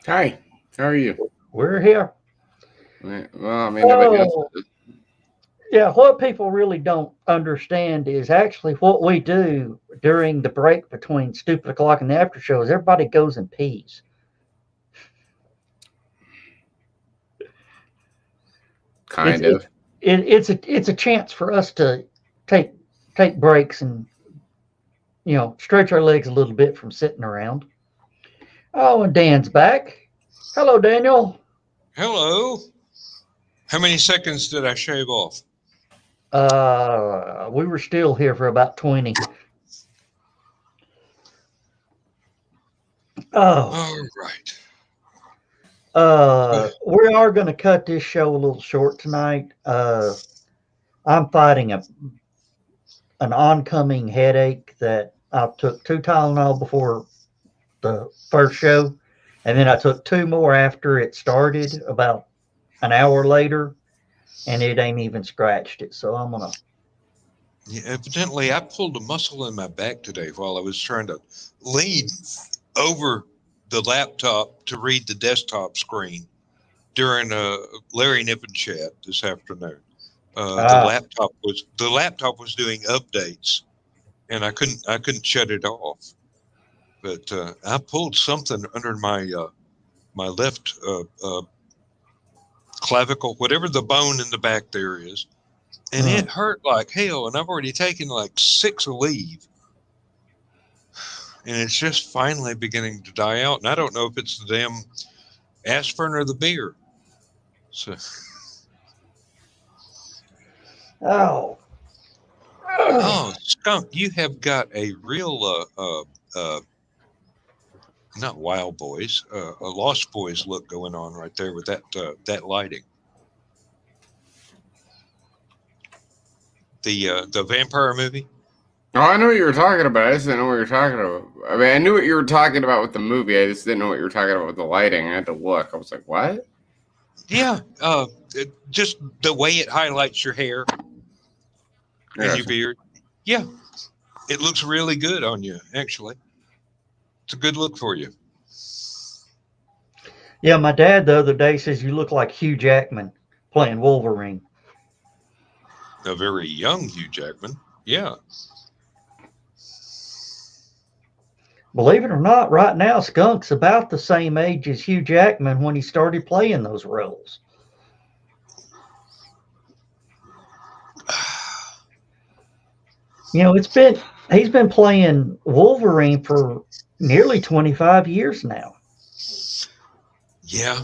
Hi, how are you? We're here. Well, I mean, nobody else Oh, is. yeah. What people really don't understand is actually what we do during the break between Stupid O'Clock and the After Show is everybody goes and pees. It's Kind it, of. it's a chance for us to take take breaks and stretch our legs a little bit from sitting around. Oh, and Dan's back. Hello, Daniel. Hello. How many seconds did I shave off? We were still here for about 20. Oh, All right. we are going to cut this show a little short tonight. I'm fighting an oncoming headache that I took two Tylenol before the first show, and then I took two more after it started about an hour later, and it ain't even scratched it. So I'm gonna. Yeah, evidently, I pulled a muscle in my back today while I was trying to lean over the laptop to read the desktop screen during a Larry Niven chat this afternoon. Ah, The laptop was doing updates, and I couldn't shut it off. But I pulled something under my left clavicle, whatever the bone in the back there is, and mm. it hurt like hell. And I've already taken like 6 leave, and it's just finally beginning to die out. And I don't know if it's the damn aspirin or the beer. So, Oh, oh, skunk, you have got a real not Wild Boys, a Lost Boys look going on right there with that lighting. The vampire movie. Oh, I know what you were talking about. I just didn't know what you were talking about. I mean, I knew what you were talking about with the movie. I just didn't know what you were talking about with the lighting. I had to look. I was like, what? Yeah, just the way it highlights your hair I and your gotcha. beard. Yeah, it looks really good on you. Actually, it's a good look for you. yeah. My dad the other day says you look like Hugh Jackman playing Wolverine. A very young Hugh Jackman. Yeah. Believe it or not, right now Skunk's about the same age as Hugh Jackman when he started playing those roles. It's been he's been playing Wolverine for nearly 25 years now. Yeah,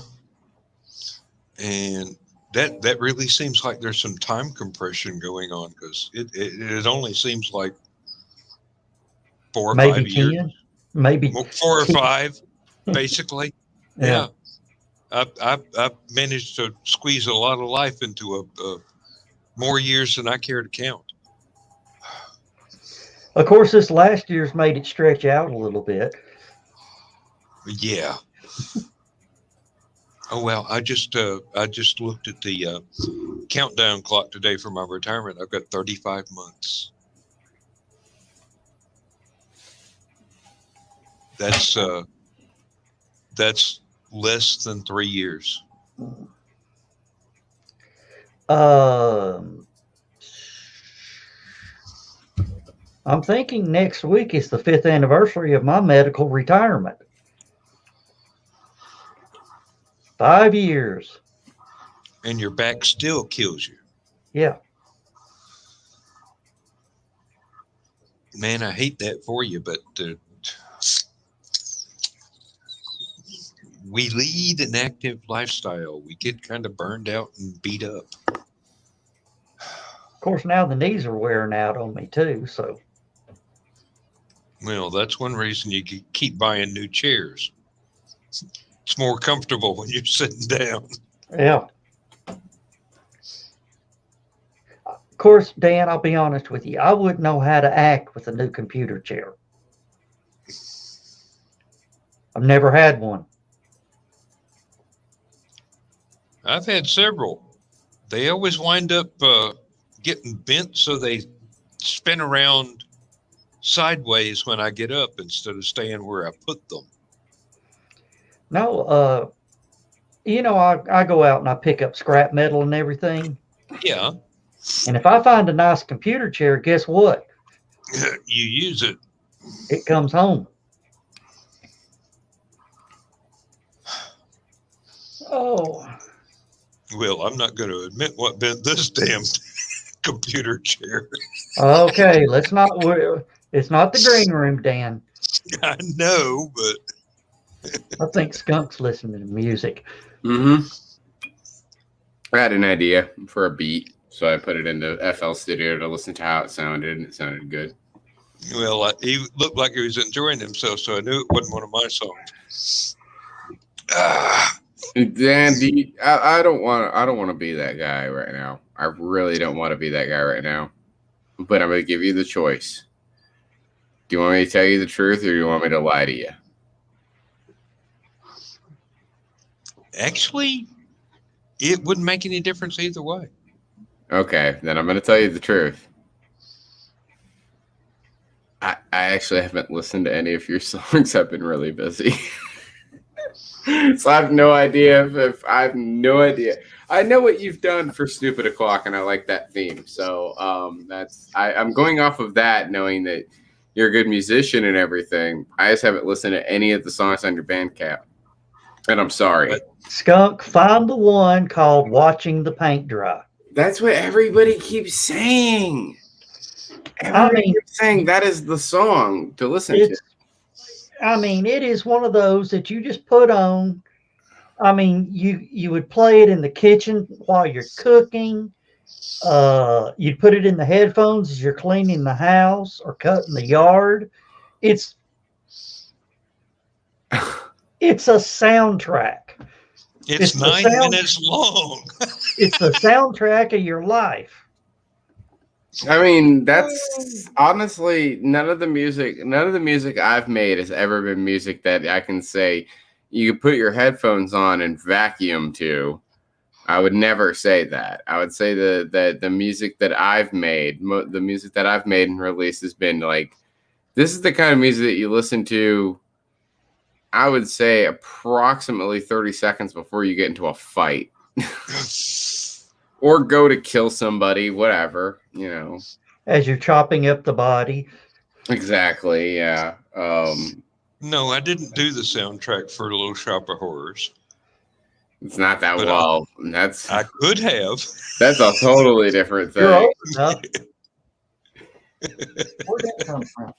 and that really seems like there's some time compression going on because it only seems like four or Maybe five years, 10, maybe 10. four or five, basically. Yeah. Yeah, I've managed to squeeze a lot of life into a more years than I care to count. Of course, this last year's made it stretch out a little bit. Yeah. Oh well, I just looked at the countdown clock today for my retirement. I've got 35 months. That's that's less than 3 years. Um, I'm thinking next week is the fifth anniversary of my medical retirement. 5 years. And your back still kills you. Yeah. Man, I hate that for you, but we lead an active lifestyle. We get kind of burned out and beat up. Of course, now the knees are wearing out on me too. So, Well, that's one reason you keep buying new chairs. It's more comfortable when you're sitting down. yeah. Of course, Dan, I'll be honest with you. I wouldn't know how to act with a new computer chair. I've never had one. I've had several. They always wind up getting bent, so they spin around sideways when I get up instead of staying where I put them. No, I go out and I pick up scrap metal and everything. Yeah, And if I find a nice computer chair, guess what? you use it. It comes home. Oh, Well, I'm not going to admit what bent this damn computer chair. okay. Let's not. It's not the green room, Dan. I know, but I think Skunk's listening to music. Mm-hmm. I had an idea for a beat, so I put it into FL Studio to listen to how it sounded, and it sounded good. well, he looked like he was enjoying himself, so I knew it wasn't one of my songs. Dan, I don't want to be that guy right now. I really don't want to be that guy right now. But I'm going to give you the choice. Do you want me to tell you the truth, or do you want me to lie to you? Actually, it wouldn't make any difference either way. Okay, then I'm going to tell you the truth. I actually haven't listened to any of your songs. I've been really busy. So I have no idea if I have no idea. I know what you've done for Stupid O'Clock, and I like that theme. So I'm going off of that, knowing that you're a good musician and everything. I just haven't listened to any of the songs on your Bandcamp, and I'm sorry. Skunk, find the one called "Watching the Paint Dry." That's what everybody keeps saying. Everybody keeps saying that is the song to listen to. It is one of those that you just put on. You would play it in the kitchen while you're cooking. You'd put it in the headphones as you're cleaning the house or cutting the yard. It's a soundtrack. It's 9 minutes long. It's the soundtrack of your life. I mean, that's honestly none of the music I've made has ever been music that I can say you could put your headphones on and vacuum to. I would never say that. I would say that the music that I've made, the music that I've made and released has been like, this is the kind of music that you listen to, I would say approximately 30 seconds before you get into a fight. Or go to kill somebody, whatever, As you're chopping up the body. Exactly, yeah. No, I didn't do the soundtrack for Little Shop of Horrors. It's not that But well. I could have. That's a totally different thing. You're old enough. Where'd that come from?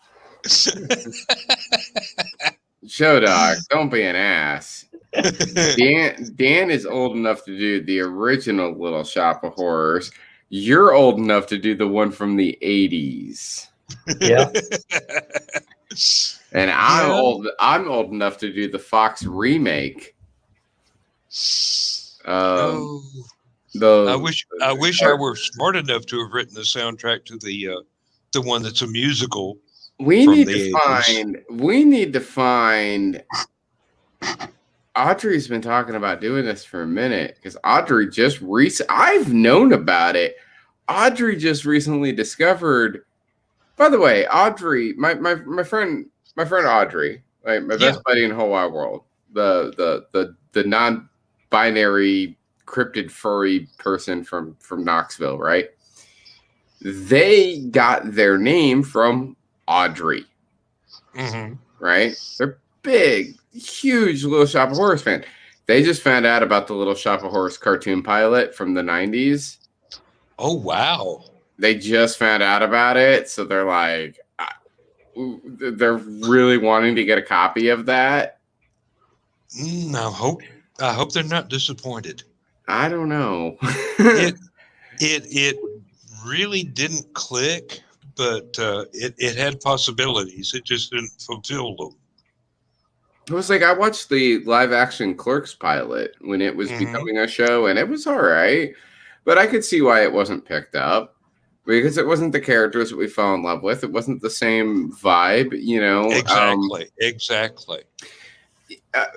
Show dog, don't be an ass. Dan is old enough to do the original Little Shop of Horrors. You're old enough to do the one from the 80s. Yeah. And I'm old enough to do the Fox remake. I wish I were smart enough to have written the soundtrack to the one that's a musical. We need to find Audrey's been talking about doing this for a minute because Audrey I've known about it. Audrey just recently discovered. By the way, Audrey, my friend Audrey, like my best buddy in the whole wide world, the non-binary cryptid furry person from Knoxville, right? They got their name from Audrey, right? They're big, huge Little Shop of Horrors fan. They just found out about the Little Shop of Horrors cartoon pilot from the 90s. Oh, wow. They just found out about it, so they're like, they're really wanting to get a copy of that. I hope they're not disappointed. I don't know. It really didn't click, but it had possibilities. It just didn't fulfill them. It was like I watched the live action Clerks pilot when it was becoming a show, and it was all right, but I could see why it wasn't picked up because it wasn't the characters that we fell in love with. It wasn't the same vibe, Exactly.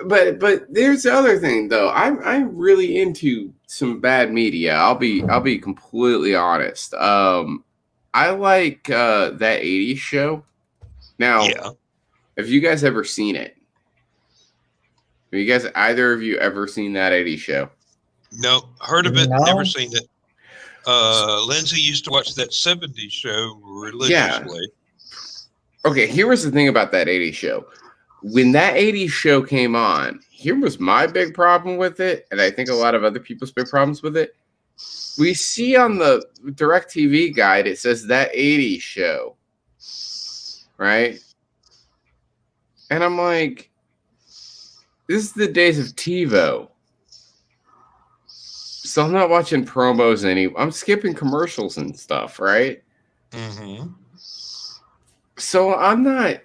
But there's the other thing though. I'm really into some bad media. I'll be completely honest. I like that 80s show. Now, have you guys ever seen it? Have you guys, either of you, ever seen that 80s show? No, heard of it, No. never seen it. Lindsay used to watch that 70s show religiously. Okay, here was the thing about that 80s show. When that 80s show came on, here was my big problem with it, and I think a lot of other people's big problems with it. We see on the DirecTV guide, it says that 80s show, right? And I'm like, this is the days of TiVo. So I'm not watching promos I'm skipping commercials and stuff, right? Mm-hmm. So I'm not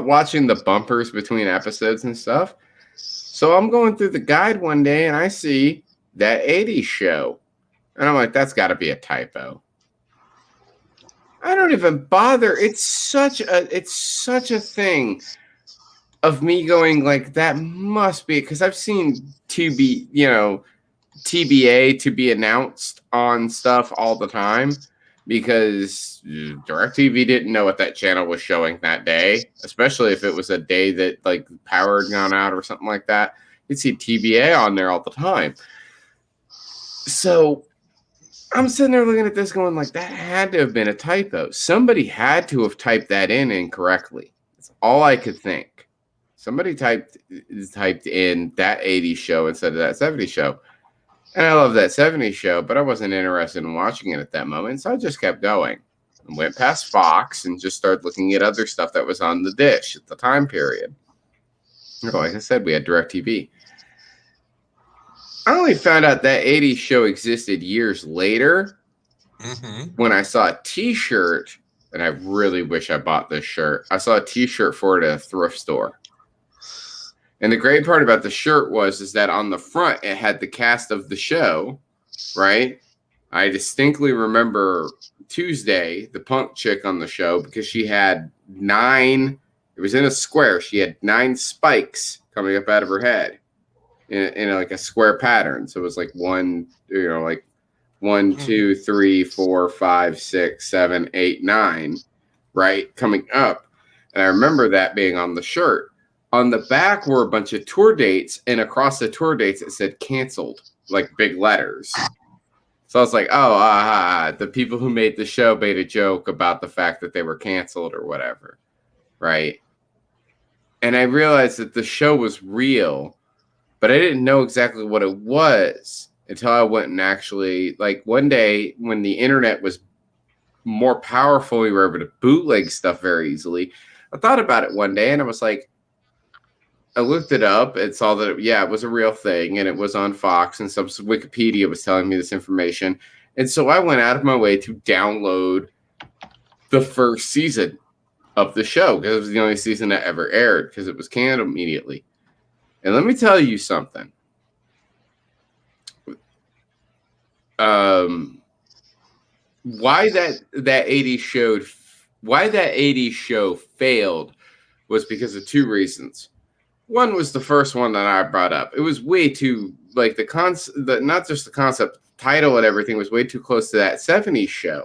watching the bumpers between episodes and stuff. So I'm going through the guide one day and I see that 80s show. And I'm like, that's got to be a typo. I don't even bother. It's such a thing of me going like, that must be, because I've seen TBA to be announced on stuff all the time, because DirecTV didn't know what that channel was showing that day, especially if it was a day that like power had gone out or something like that. You'd see TBA on there all the time. So I'm sitting there looking at this going like, that had to have been a typo. Somebody had to have typed that in incorrectly. That's all I could think. Somebody typed in that 80s show instead of that 70s show. And I love that 70s show, but I wasn't interested in watching it at that moment. So I just kept going and went past Fox and just started looking at other stuff that was on the dish at the time period. Like I said, we had DirecTV. I only found out that 80s show existed years later when I saw a t-shirt, and I really wish I bought this shirt. I saw a t-shirt for it at a thrift store. And the great part about the shirt is that on the front, it had the cast of the show, right? I distinctly remember Tuesday, the punk chick on the show, because she had 9, it was in a square. She had 9 spikes coming up out of her head in like a square pattern. So it was like 1, 2, 3, 4, 5, 6, 7, 8, 9, right? Coming up. And I remember that being on the shirt. On the back were a bunch of tour dates, and across the tour dates it said canceled, like big letters. So I was like, the people who made the show made a joke about the fact that they were canceled or whatever, right? And I realized that the show was real, but I didn't know exactly what it was until I went and actually, like one day when the internet was more powerful, we were able to bootleg stuff very easily. I thought about it one day and I was like, I looked it up and saw that, it was a real thing, and it was on Fox, and some Wikipedia was telling me this information. And so I went out of my way to download the first season of the show, because it was the only season that ever aired, because it was canned immediately. And let me tell you something. Why that 80s show failed was because of 2 reasons. One was the first one that I brought up. It was way too, like, not just the concept, title and everything was way too close to that 70s show.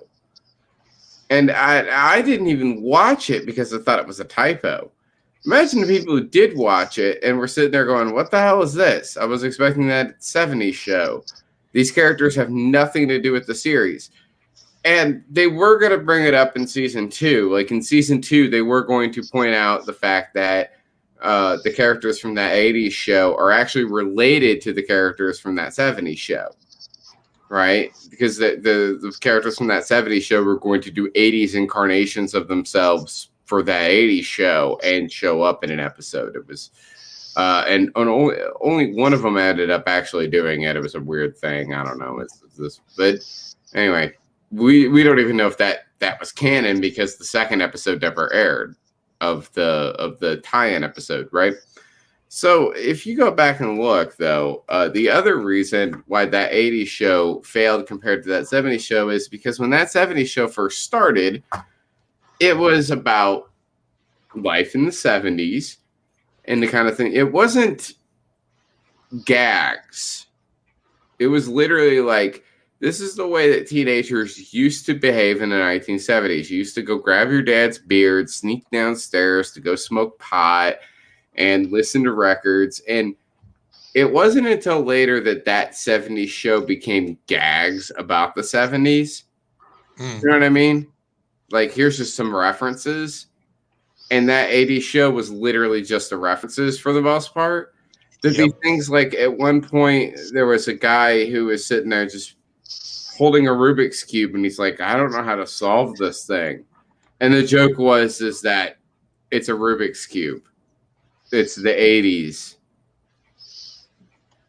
And I didn't even watch it because I thought it was a typo. Imagine the people who did watch it and were sitting there going, what the hell is this? I was expecting that 70s show. These characters have nothing to do with the series. And they were going to bring it up in season 2. Like in season 2, they were going to point out the fact that the characters from that 80s show are actually related to the characters from that 70s show, right? Because the characters from that 70s show were going to do 80s incarnations of themselves for that 80s show and show up in an episode. It was, and only one of them ended up actually doing it. It was a weird thing. I don't know. But anyway, we don't even know if that was canon, because the second episode never aired of the tie-in episode, right? So if you go back and look, though, the other reason why that 80s show failed compared to that 70s show is because when that 70s show first started, it was about life in the 70s and the kind of thing. It wasn't gags. It was literally like, this is the way that teenagers used to behave in the 1970s. You used to go grab your dad's beard, sneak downstairs to go smoke pot, and listen to records. And it wasn't until later that 70s show became gags about the 70s. You know what I mean? Like, here's just some references. And that 80s show was literally just the references for the most part. There'd be things like, at one point, there was a guy who was sitting there just holding a Rubik's Cube, and he's like, I don't know how to solve this thing. And the joke is that it's a Rubik's Cube. It's the 80s.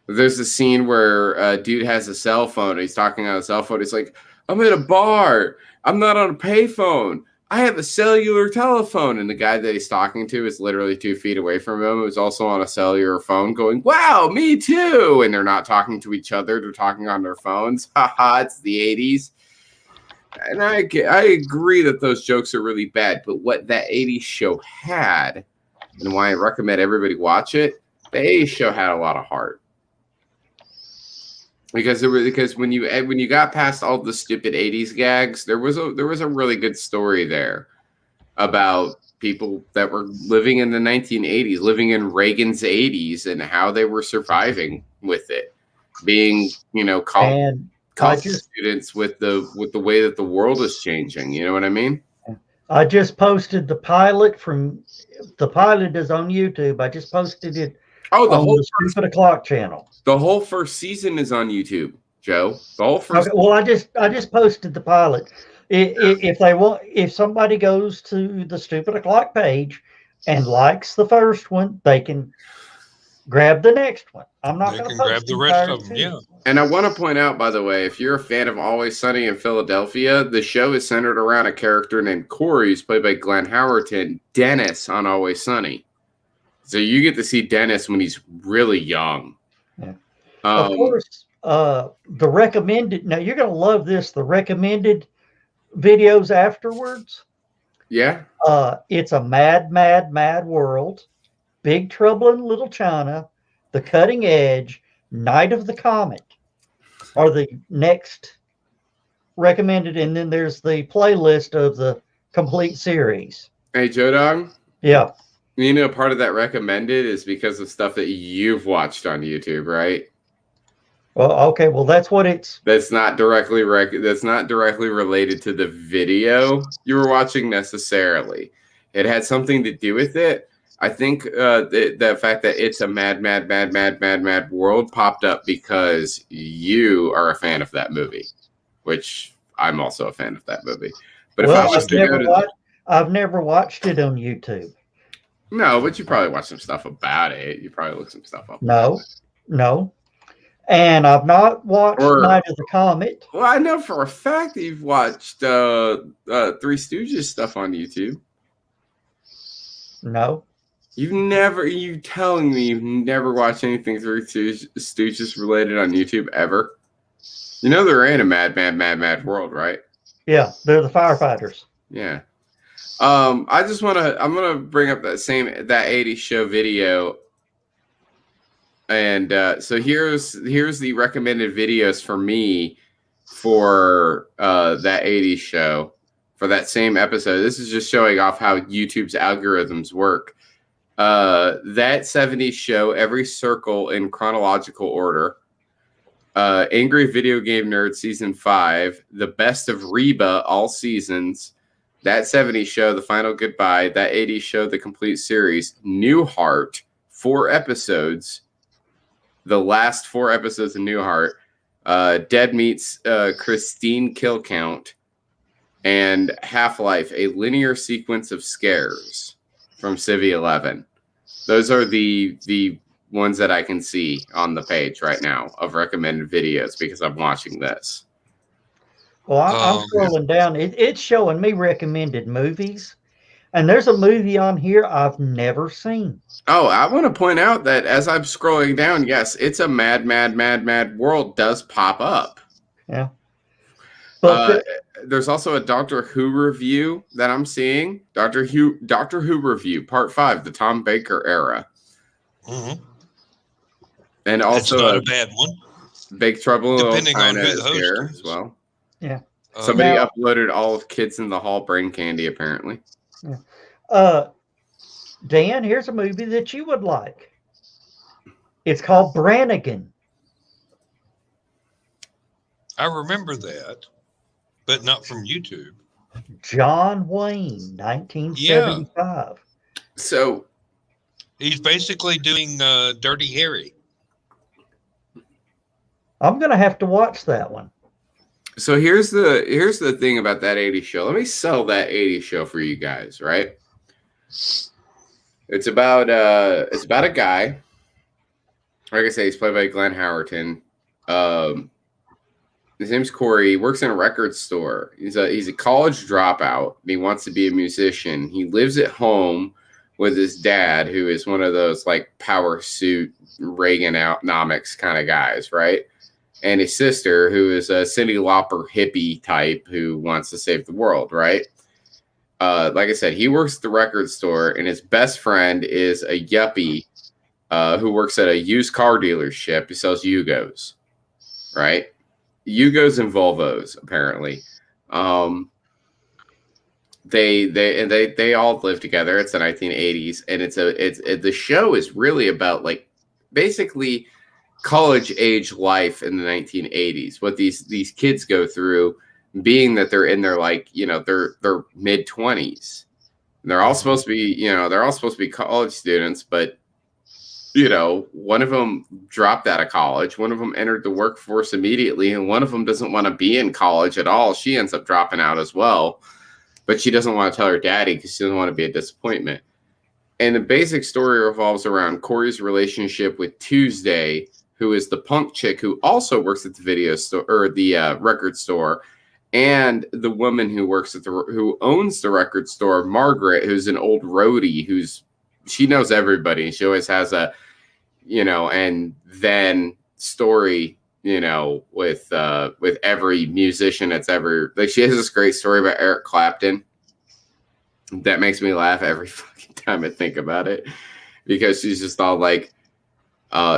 There's a scene where a dude has a cell phone. He's talking on a cell phone. He's like, I'm at a bar. I'm not on a payphone. I have a cellular telephone. And the guy that he's talking to is literally 2 feet away from him, who's also on a cellular phone going, wow, me too. And they're not talking to each other. They're talking on their phones. Haha, it's the 80s. And I agree that those jokes are really bad. But what that 80s show had, and why I recommend everybody watch it, the 80s show had a lot of heart. Because when you got past all the stupid 80s gags, there was a really good story there about people that were living in the 1980s, living in Reagan's 80s, and how they were surviving with it, being college students with the way that the world is changing. You know what I mean? I just posted the pilot the pilot is on YouTube. I just posted it. Oh, the Stupid O'Clock channel. The whole first season is on YouTube, Joe. The whole first. Okay, well, I just posted the pilot. If somebody goes to the Stupid O'Clock page and likes the first one, they can grab the next one. I'm not going to grab the rest of them. Yeah. And I want to point out, by the way, if you're a fan of Always Sunny in Philadelphia, the show is centered around a character named Corey, who's played by Glenn Howerton, Dennis on Always Sunny. So you get to see Dennis when he's really young. Yeah. Of course, the recommended. Now you're going to love this. The recommended videos afterwards. Yeah. It's a mad, mad, mad world. Big Trouble in Little China. The Cutting Edge. Night of the Comet are the next recommended, and then there's the playlist of the complete series. Hey, Joe Dog. Yeah. Part of that recommended is because of stuff that you've watched on YouTube, right? Well, okay. Well, that's what it's. That's not directly related to the video you were watching necessarily. It had something to do with it. I think the fact that it's a mad, mad, mad, mad, mad, mad world popped up because you are a fan of that movie, which I'm also a fan of that movie. But if I was to go to, I've never watched it on YouTube. No, but you probably watched some stuff about it. You probably looked some stuff up. No. And I've not watched Night of the Comet. Well, I know for a fact that you've watched Three Stooges stuff on YouTube. No. You telling me you've never watched anything Three Stooges related on YouTube ever? You know they're in a mad, mad, mad, mad world, right? Yeah, they're the firefighters. Yeah. I'm gonna bring up that 80s show video. And so here's the recommended videos for me for that 80s show for that same episode. This is just showing off how YouTube's algorithms work. That 70s show, every circle in chronological order. Angry Video Game Nerd Season 5, The Best of Reba, all seasons. That 70s show, The Final Goodbye. That 80s show, The Complete Series. Newhart, 4 episodes. The last 4 episodes of Newhart. Dead Meat's Christine Kill Count. And Half-Life, a linear sequence of scares from Civi 11. Those are the ones that I can see on the page right now of recommended videos because I'm watching this. Well, I'm scrolling down. It's showing me recommended movies. And there's a movie on here I've never seen. Oh, I want to point out that as I'm scrolling down, yes, It's a Mad, Mad, Mad, Mad World does pop up. Yeah. But there's also a Doctor Who review that I'm seeing. Doctor Who review, Part 5, the Tom Baker era. Mm-hmm. And also not a bad one. Big Trouble in Little China is here as well. Yeah. Somebody uploaded all of Kids in the Hall brain candy, apparently. Yeah. Dan, here's a movie that you would like. It's called Brannigan. I remember that, but not from YouTube. John Wayne, 1975. So He's basically doing Dirty Harry. I'm going to have to watch that one. So here's the thing about that 80s show. Let me sell that 80s show for you guys, right? It's about a guy. Like I say, he's played by Glenn Howerton. His name's Corey. He works in a record store. He's a college dropout. And he wants to be a musician. He lives at home with his dad, who is one of those like power suit Reaganomics kind of guys, right? And his sister, who is a Cyndi Lauper hippie type who wants to save the world, right? Like I said, he works at the record store, and his best friend is a yuppie who works at a used car dealership. He sells Yugos, right? Yugos and Volvos, apparently. They all live together. It's the 1980s, and the show is really about like basically college age life in the 1980s, what these kids go through, being that they're in their like, their mid 20s. They're all supposed to be college students, but one of them dropped out of college, one of them entered the workforce immediately, and one of them doesn't want to be in college at all. She ends up dropping out as well, but she doesn't want to tell her daddy because she doesn't want to be a disappointment. And the basic story revolves around Corey's relationship with Tuesday, who is the punk chick who also works at the video store or the record store, and the woman who works at who owns the record store, Margaret, who's an old roadie she knows everybody. She always has a, and then story, with every musician that's ever, like, she has this great story about Eric Clapton that makes me laugh every fucking time I think about it, because she's just all like,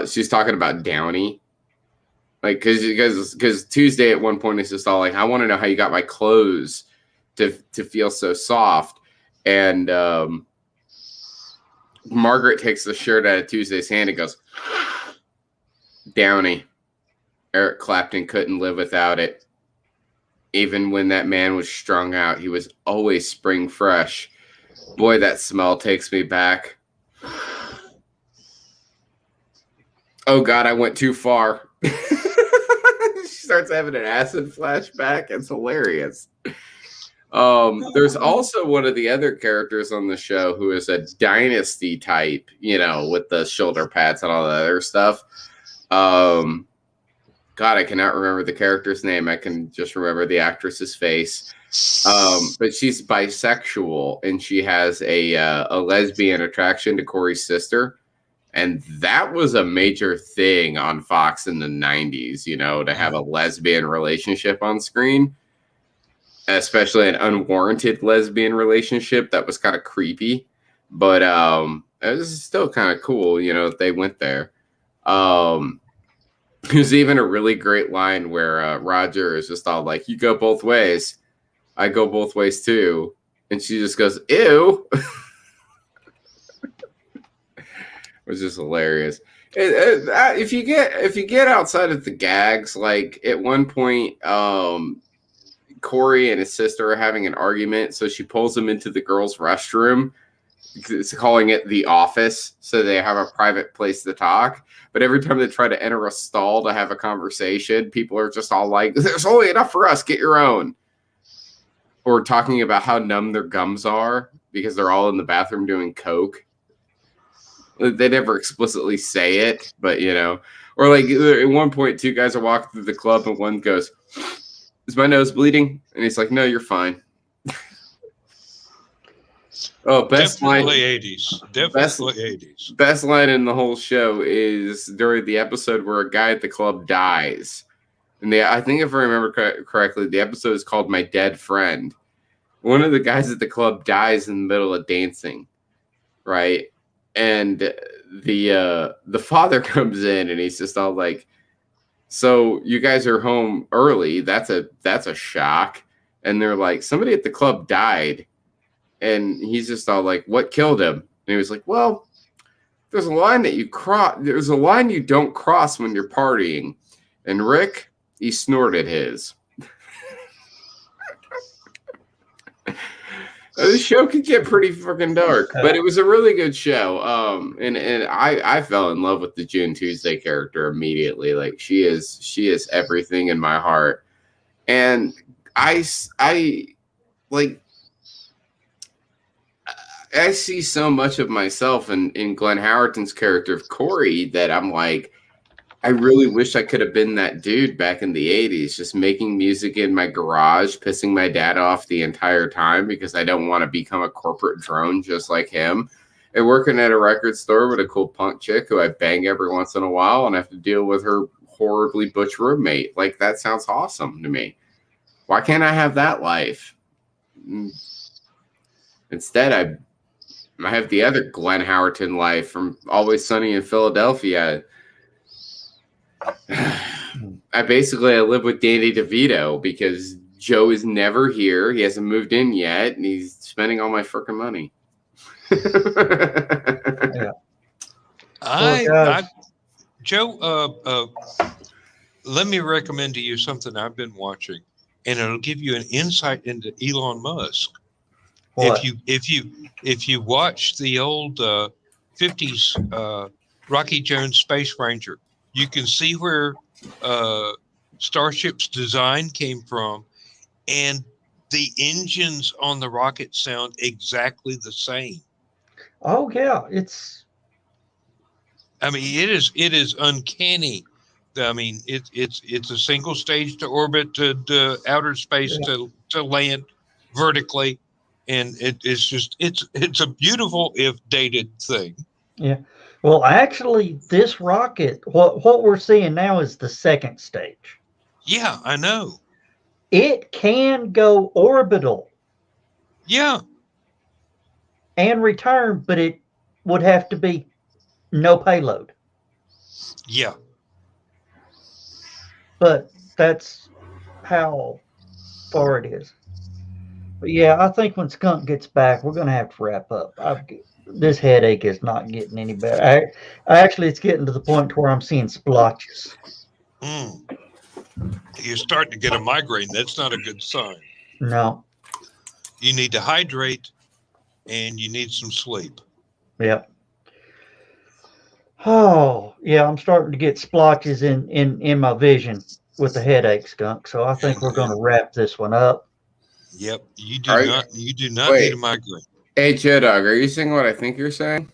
she's talking about Downey, like, because Tuesday at one point is just all like, I want to know how you got my clothes to feel so soft, and Margaret takes the shirt out of Tuesday's hand and goes, Downey. Eric Clapton couldn't live without it. Even when that man was strung out, he was always spring fresh. Boy, that smell takes me back. Oh, God, I went too far. She starts having an acid flashback. It's hilarious. There's also one of the other characters on the show who is a dynasty type, with the shoulder pads and all that other stuff. God, I cannot remember the character's name. I can just remember the actress's face. But she's bisexual, and she has a lesbian attraction to Corey's sister. And that was a major thing on Fox in the 90s, to have a lesbian relationship on screen. Especially an unwarranted lesbian relationship that was kind of creepy, but it was still kind of cool, that they went there. There's even a really great line where Roger is just all like, "You go both ways, I go both ways too," and she just goes, "Ew," which is hilarious. If you get outside of the gags, like at one point, Corey and his sister are having an argument, so she pulls him into the girls' restroom. It's calling it the office, so they have a private place to talk. But every time they try to enter a stall to have a conversation, people are just all like, "There's only enough for us, get your own." Or talking about how numb their gums are because they're all in the bathroom doing coke. They never explicitly say it, but Or like at one point, two guys are walking through the club and one goes, "Is my nose bleeding?" And he's like, "No, you're fine." Oh, Definitely 80s. Definitely 80s. Best line in the whole show is during the episode where a guy at the club dies. And I think if I remember correctly, the episode is called My Dead Friend. One of the guys at the club dies in the middle of dancing, right? And the father comes in and he's just all like, "So you guys are home early. That's a shock." And they're like, "Somebody at the club died." And he's just all like, "What killed him?" he was like, well, there's a line that you cross. There's a line you don't cross when you're partying. And Rick, he snorted his. This show could get pretty fucking dark, but it was a really good show. And I fell in love with the June Tuesday character immediately. Like she is everything in my heart. And I see so much of myself in Glenn Howerton's character of Corey that I'm like, I really wish I could have been that dude back in the 80s, just making music in my garage, pissing my dad off the entire time because I don't want to become a corporate drone just like him, and working at a record store with a cool punk chick who I bang every once in a while and have to deal with her horribly butch roommate. Like, that sounds awesome to me. Why can't I have that life? Instead, I have the other Glenn Howerton life from Always Sunny in Philadelphia. I live with Danny DeVito because Joe is never here. He hasn't moved in yet, and he's spending all my freaking money. Yeah. Joe, let me recommend to you something I've been watching, and it'll give you an insight into Elon Musk. What? If you watch the old 50s Rocky Jones Space Ranger, you can see where Starship's design came from, and the engines on the rocket sound exactly the same. Oh yeah, I mean, it is uncanny. I mean, it's a single stage to orbit to outer space to land vertically, and it's a beautiful if dated thing. Yeah. Well, actually, this rocket, what we're seeing now is the second stage. Yeah, I know. It can go orbital. Yeah. And return, but it would have to be no payload. Yeah. But that's how far it is. But yeah, I think when Skunk gets back, we're going to have to wrap up. This headache is not getting any better. Actually, it's getting to the point where I'm seeing splotches. You're starting to get a migraine. That's not a good sign. No. You need to hydrate, and you need some sleep. Yep. Oh, yeah, I'm starting to get splotches in my vision with the headache, Skunk. So I think we're going to wrap this one up. Yep. You do not need a migraine. Hey, J-Dog, are you saying what I think you're saying?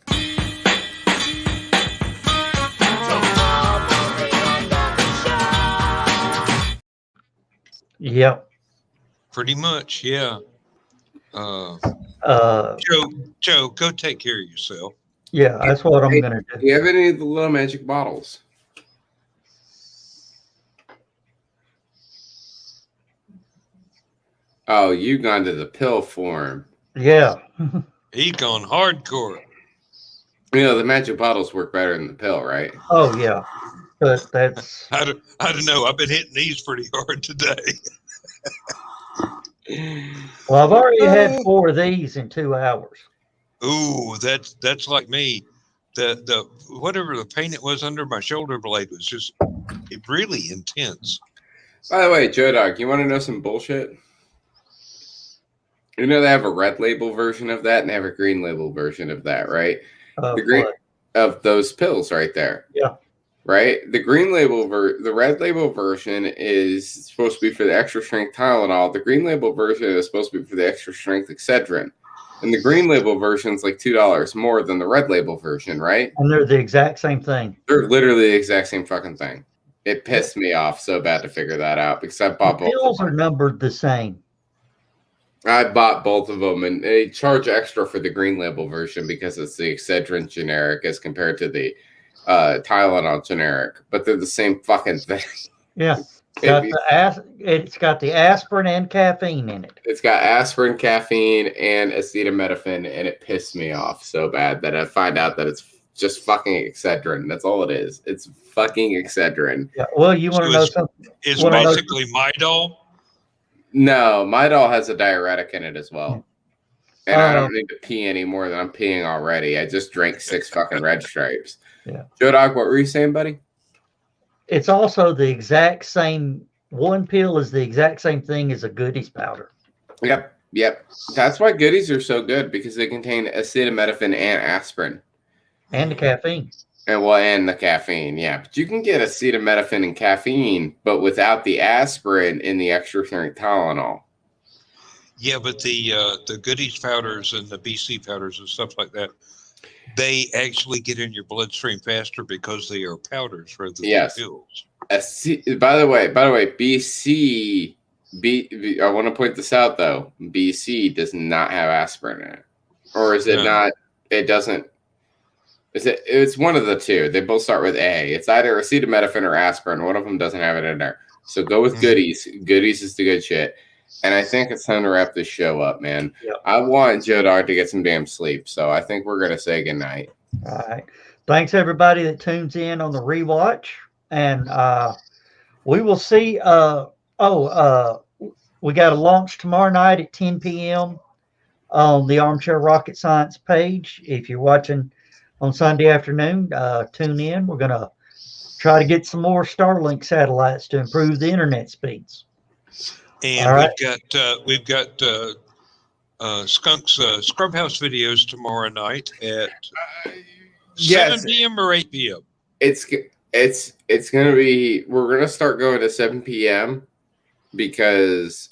Yep. Pretty much, yeah. Joe, go take care of yourself. Yeah, that's what I'm going to do. Do you have any of the little magic bottles? Oh, you've gone to the pill form. Yeah. He's gone hardcore. You know, the magic bottles work better than the pill, right? Oh, yeah. But that's... I don't know. I've been hitting these pretty hard today. Well, I've already had 4 of these in 2 hours. Ooh, that's like me. The whatever the pain it was under my shoulder blade was just really intense. By the way, Joe Dog, you want to know some bullshit? You know they have a red label version of that and they have a green label version of that, right? The green of those pills right there. Yeah. Right? The green label the red label version is supposed to be for the extra strength Tylenol. The green label version is supposed to be for the extra strength Excedrin. And the green label version is like $2 more than the red label version, right? And they're the exact same thing. They're literally the exact same fucking thing. It pissed me off so bad to figure that out because I bought both. Pills are numbered the same. I bought both of them, and they charge extra for the green label version because it's the Excedrin generic as compared to the Tylenol generic, but they're the same fucking thing. Yeah. It's got the aspirin and caffeine in it. It's got aspirin, caffeine, and acetaminophen, and it pissed me off so bad that I find out that it's just fucking Excedrin. That's all it is. It's fucking Excedrin. Yeah. Well, you want to know something? It's basically Midol. No, Midol has a diuretic in it as well. And I don't need to pee any more than I'm peeing already. I just drank 6 fucking Red Stripes. Yeah. Joe Dog, what were you saying, buddy? It's also the exact same. One pill is the exact same thing as a Goodies powder. Yep. That's why Goodies are so good, because they contain acetaminophen and aspirin. And the caffeine. And the caffeine, yeah. But you can get acetaminophen and caffeine, but without the aspirin in the extra strength Tylenol. Yeah, but the Goodies powders and the BC powders and stuff like that, they actually get in your bloodstream faster because they are powders rather than pills. By the way, BC. I want to point this out though. BC does not have aspirin in it, or is it not? It doesn't. It's one of the two. They both start with A. It's either acetaminophen or aspirin. One of them doesn't have it in there. So go with Goodies. Goodies is the good shit. And I think it's time to wrap this show up, man. Yep. I want Joe Dog to get some damn sleep. So I think we're going to say goodnight. All right. Thanks, everybody that tunes in on the rewatch. And we will see. We got a launch tomorrow night at 10 p.m. on the Armchair Rocket Science page. If you're watching on Sunday afternoon, tune in. We're going to try to get some more Starlink satellites to improve the internet speeds. And we've got Skunk's Scrubhouse videos tomorrow night at 7 p.m. or 8 p.m. It's going to be, we're going to start going to 7 p.m. because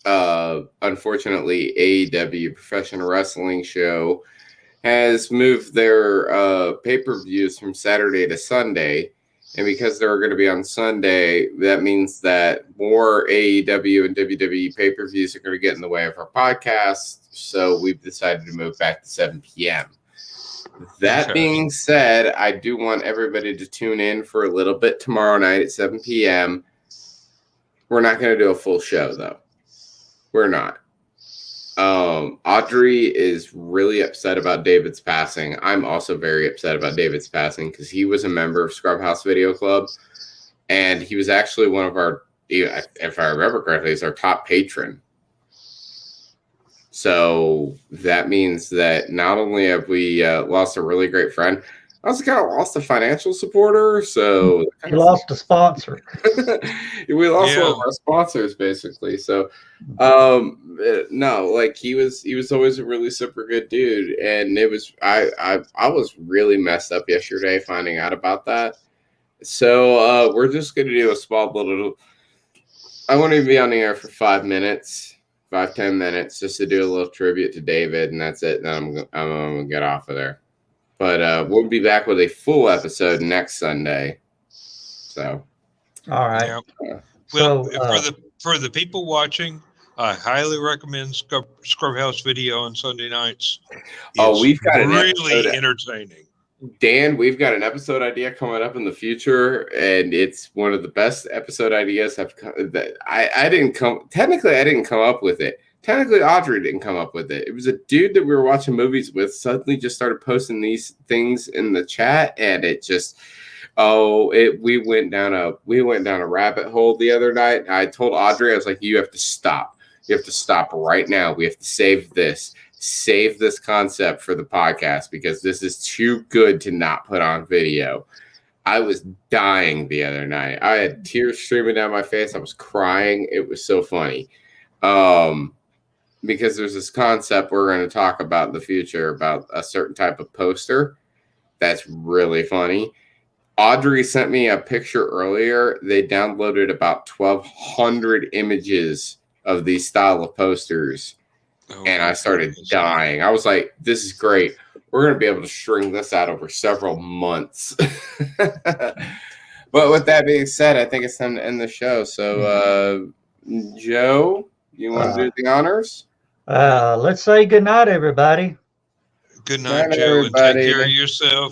unfortunately AEW Professional Wrestling Show has moved their pay-per-views from Saturday to Sunday. And because they're going to be on Sunday, that means that more AEW and WWE pay-per-views are going to get in the way of our podcast. So we've decided to move back to 7 p.m. That being said, I do want everybody to tune in for a little bit tomorrow night at 7 p.m. We're not going to do a full show, though. We're not. Audrey is really upset about David's passing. I'm also very upset about David's passing because he was a member of Scrubhouse Video Club, and he was actually one of our, if I remember correctly, he's our top patron. So that means that not only have we lost a really great friend, I also kind of lost a financial supporter. So you lost a sponsor. We lost one of our sponsors, basically. So no, like he was always a really super good dude, and it was I was really messed up yesterday finding out about that. So we're just gonna do a small little. I want to be on the air for 10 minutes, just to do a little tribute to David, and that's it. Then I'm gonna get off of there. But we'll be back with a full episode next Sunday. So, all right. Well, for the people watching, I highly recommend Scrubhouse Video on Sunday nights. We've got really entertaining. Dan, we've got an episode idea coming up in the future, and it's one of the best episode ideas I didn't come up with it. Technically, Audrey didn't come up with it. It was a dude that we were watching movies with suddenly just started posting these things in the chat, and it just we went down a rabbit hole the other night. I told Audrey, I was like, you have to stop. You have to stop right now. We have to save this concept for the podcast because this is too good to not put on video. I was dying the other night. I had tears streaming down my face. I was crying. It was so funny. Because there's this concept we're going to talk about in the future about a certain type of poster that's really funny. Audrey sent me a picture earlier. They downloaded about 1,200 images of these style of posters, and I started dying. I was like, this is great. We're going to be able to string this out over several months. But with that being said, I think it's time to end the show. So, Joe, you want to do the honors? Let's say good night, everybody. Good night, Joe, and take care of yourself.